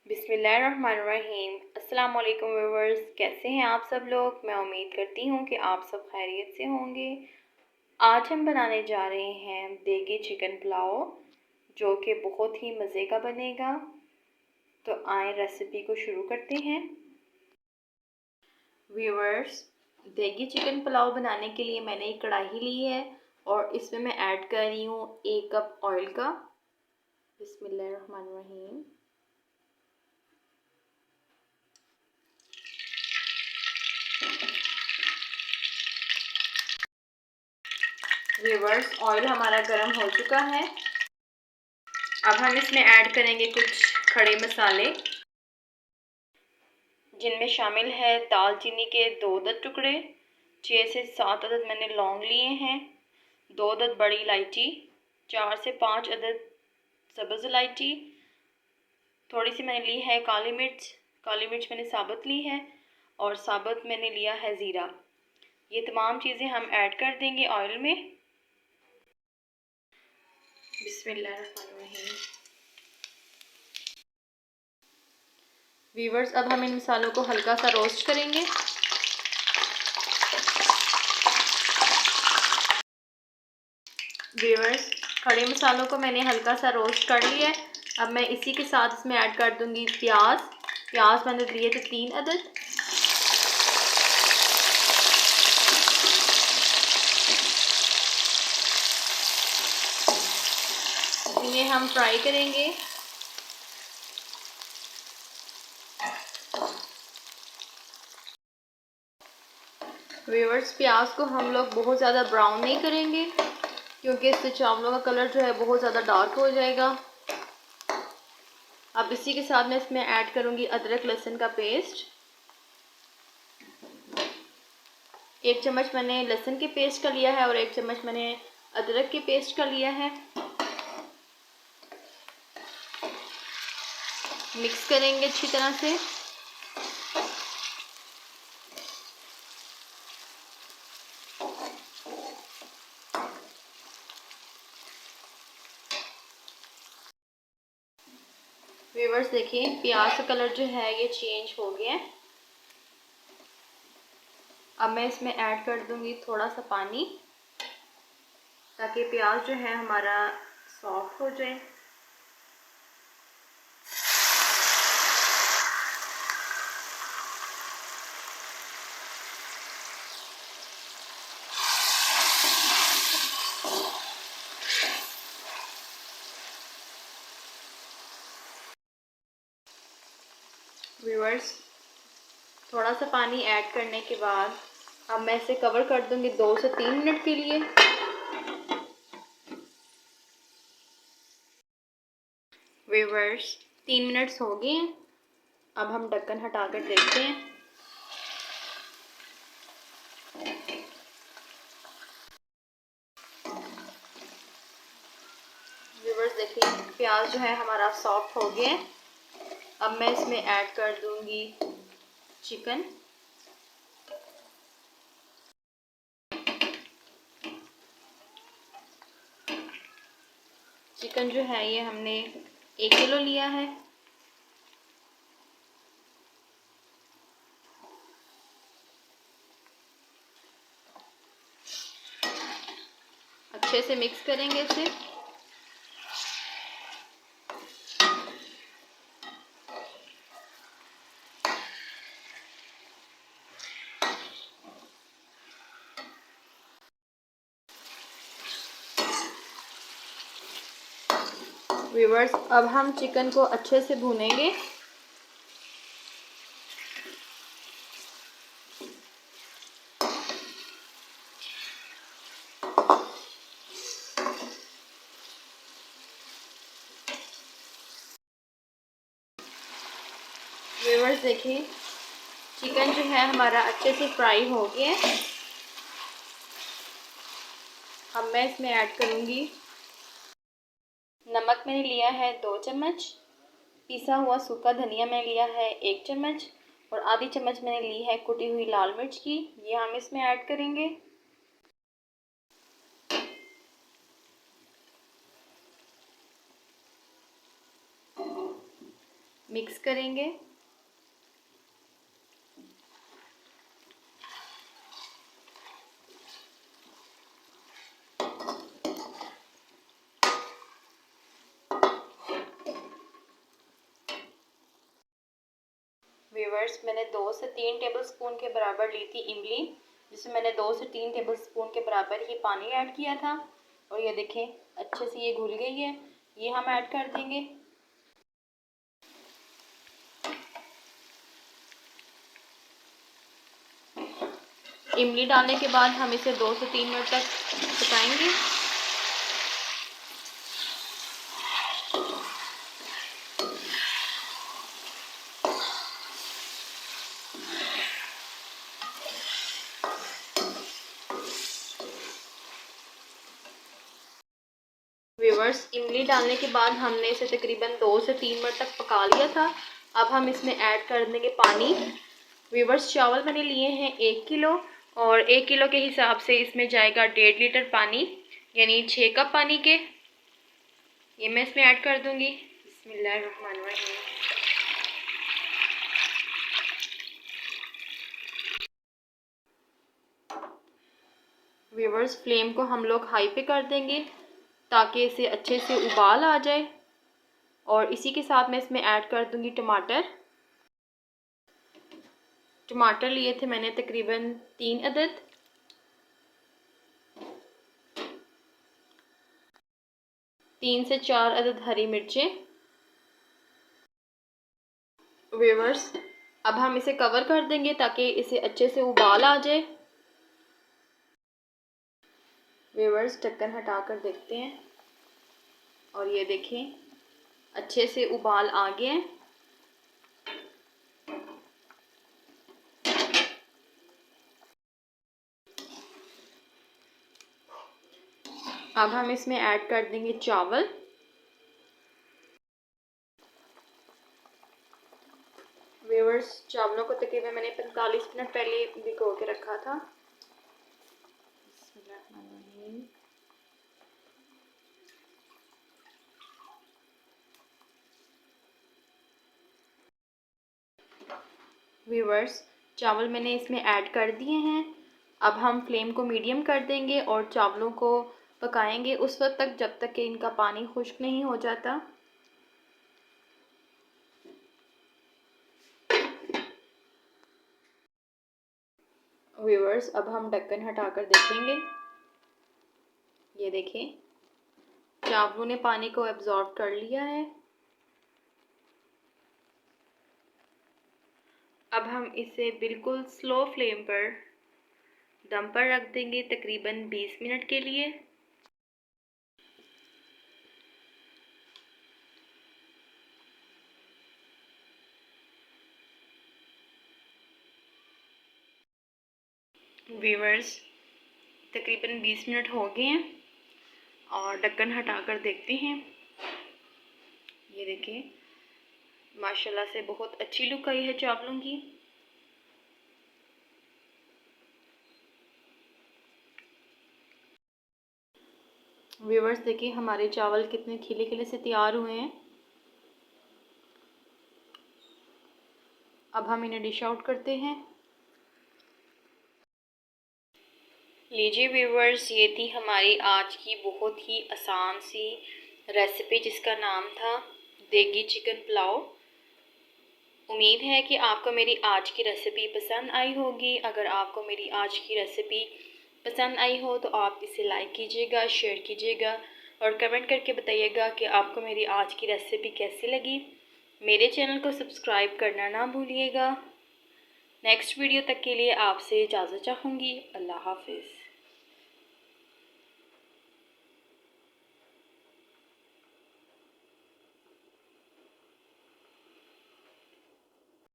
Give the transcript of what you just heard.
बिस्मिल्लाहिर्रहमानिर्रहीम। अस्सलाम वालेकुम व्यूअर्स, कैसे हैं आप सब लोग। मैं उम्मीद करती हूँ कि आप सब खैरियत से होंगे। आज हम बनाने जा रहे हैं देगी चिकन पुलाव, जो कि बहुत ही मज़े का बनेगा। तो आए रेसिपी को शुरू करते हैं। व्यूअर्स, देगी चिकन पुलाव बनाने के लिए मैंने एक कढ़ाई ली है और इसमें मैं ऐड कर रही हूँ 1 कप ऑयल का। बिस्मिल्लाहिर्रहमानिर्रहीम। व्यूअर्स, ऑयल हमारा गर्म हो चुका है। अब हम इसमें ऐड करेंगे कुछ खड़े मसाले, जिनमें शामिल है दालचीनी के 2 अदद टुकड़े, 6 से 7 अदद मैंने लौंग लिए हैं, 2 अदद बड़ी इलायची, 4 से 5 अदद सब्ज़ इलायची, थोड़ी सी मैंने ली है काली मिर्च। काली मिर्च मैंने साबुत ली है और साबुत मैंने लिया है ज़ीरा। ये तमाम चीज़ें हम ऐड कर देंगे ऑयल में। बिस्मिल्लाहिर्रहमानिर्रहीम। वीवर्स, अब हम इन मसालों को हल्का सा रोस्ट करेंगे। वीवर्स, खड़े मसालों को मैंने हल्का सा रोस्ट कर लिया है। अब मैं इसी के साथ इसमें ऐड कर दूंगी प्याज। प्याज मैंने लिए थे 3 अदद। इन्हें हम फ्राई करेंगे। व्यूअर्स, प्याज को हम लोग बहुत ज़्यादा ब्राउन नहीं करेंगे, क्योंकि इससे चावलों का कलर जो है बहुत ज़्यादा डार्क हो जाएगा। अब इसी के साथ मैं इसमें ऐड करूँगी अदरक लहसुन का पेस्ट। 1 चम्मच मैंने लहसुन के पेस्ट का लिया है और 1 चम्मच मैंने अदरक के पेस्ट का लिया है। मिक्स करेंगे अच्छी तरह से। व्यूअर्स, देखिए प्याज का कलर जो है ये चेंज हो गया है। अब मैं इसमें ऐड कर दूंगी थोड़ा सा पानी, ताकि प्याज जो है हमारा सॉफ्ट हो जाए। व्यूअर्स, थोड़ा सा पानी ऐड करने के बाद अब मैं इसे कवर कर दूंगी 2 से 3 मिनट के लिए। व्यूअर्स, 3 मिनट्स हो गए हैं। अब हम ढक्कन हटाकर देखते हैं। व्यूअर्स, देखिए प्याज जो है हमारा सॉफ्ट हो गया है। अब मैं इसमें ऐड कर दूंगी चिकन। चिकन जो है ये हमने 1 किलो लिया है। अच्छे से मिक्स करेंगे इसे। व्यूअर्स, अब हम चिकन को अच्छे से भूनेंगे। व्यूअर्स, देखिए चिकन जो है हमारा अच्छे से फ्राई हो गया है। अब मैं इसमें ऐड करूँगी नमक। मैंने लिया है 2 चम्मच, पिसा हुआ सूखा धनिया मैंने लिया है 1 चम्मच और आधी चम्मच मैंने ली है कुटी हुई लाल मिर्च की। ये हम इसमें ऐड करेंगे। मिक्स करेंगे। व्यूअर्स, मैंने 2 से 3 टेबलस्पून के बराबर ली थी इमली, जिसमें मैंने 2 से 3 टेबलस्पून के बराबर ही पानी ऐड किया था। और ये देखें अच्छे से ये घुल गई है। ये हम ऐड कर देंगे। इमली डालने के बाद हम इसे 2 से 3 मिनट तक पकाएंगे। व्यूअर्स, इमली डालने के बाद हमने इसे तकरीबन 2 से 3 मिनट तक पका लिया था। अब हम इसमें ऐड कर देंगे पानी। व्यूअर्स, चावल मैंने लिए हैं 1 किलो और 1 किलो के हिसाब से इसमें जाएगा 1.5 लीटर पानी, यानी 6 कप पानी के। ये मैं इसमें ऐड कर दूंगी। बिस्मिल्लाहिर्रहमानिर्रहीम। व्यूअर्स, फ्लेम को हम लोग हाई पे कर देंगे ताकि इसे अच्छे से उबाल आ जाए। और इसी के साथ मैं इसमें ऐड कर दूंगी टमाटर। टमाटर लिए थे मैंने तकरीबन 3 अदद। तीन से 4 अदद हरी मिर्चें। व्यूअर्स, अब हम इसे कवर कर देंगे ताकि इसे अच्छे से उबाल आ जाए। व्यूअर्स, ढक्कन हटा कर देखते हैं और ये देखें अच्छे से उबाल आ गए हैं। अब हम इसमें ऐड कर देंगे चावल। व्यूअर्स, चावलों को तकरीबन मैंने 45 मिनट पहले भिगो के रखा था। व्यूअर्स, चावल मैंने इसमें ऐड कर दिए हैं। अब हम फ्लेम को मीडियम कर देंगे और चावलों को पकाएंगे उस वक्त तक जब तक कि इनका पानी खुश्क नहीं हो जाता। व्यूअर्स, अब हम ढक्कन हटाकर देखेंगे। ये देखें चावलों ने पानी को एब्जॉर्ब कर लिया है। अब हम इसे बिल्कुल स्लो फ्लेम पर दम पर रख देंगे तकरीबन 20 मिनट के लिए। व्यूअर्स, तकरीबन 20 मिनट हो गए हैं और ढक्कन हटाकर देखते हैं। ये देखें माशाल्लाह से बहुत अच्छी लुक आई है चावलों की। व्यूअर्स, देखिए हमारे चावल कितने खिले खिले से तैयार हुए हैं। अब हम इन्हें डिश आउट करते हैं। लीजिए व्यूअर्स, ये थी हमारी आज की बहुत ही आसान सी रेसिपी जिसका नाम था देगी चिकन पुलाव। उम्मीद है कि आपको मेरी आज की रेसिपी पसंद आई होगी। अगर आपको मेरी आज की रेसिपी पसंद आई हो तो आप इसे लाइक कीजिएगा, शेयर कीजिएगा और कमेंट करके बताइएगा कि आपको मेरी आज की रेसिपी कैसी लगी। मेरे चैनल को सब्सक्राइब करना ना भूलिएगा। नेक्स्ट वीडियो तक के लिए आपसे इजाज़त चाहूँगी। अल्लाह हाफिज़।